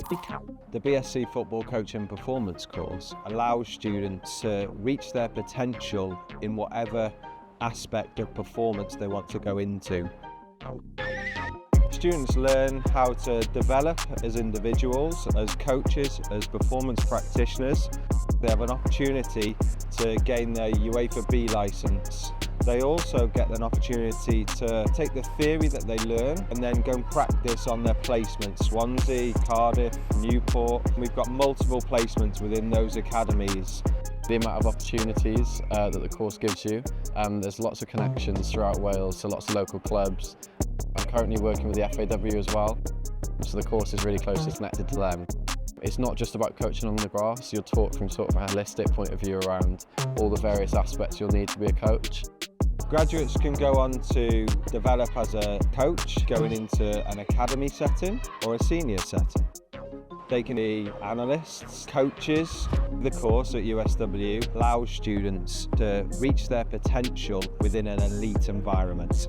The BSc Football Coaching Performance course allows students to reach their potential in whatever aspect of performance they want to go into. Students learn how to develop as individuals, as coaches, as performance practitioners. They have an opportunity to gain their UEFA B licence. They also get an opportunity to take the theory that they learn and then go and practice on their placements. Swansea, Cardiff, Newport. We've got multiple placements within those academies. The amount of opportunities that the course gives you, there's lots of connections throughout Wales to lots of local clubs. I'm currently working with the FAW as well, so the course is really closely connected to them. It's not just about coaching on the grass, you're taught from sort of a holistic point of view around all the various aspects you'll need to be a coach. Graduates can go on to develop as a coach, going into an academy setting or a senior setting. They can be analysts, coaches. The course at USW allows students to reach their potential within an elite environment.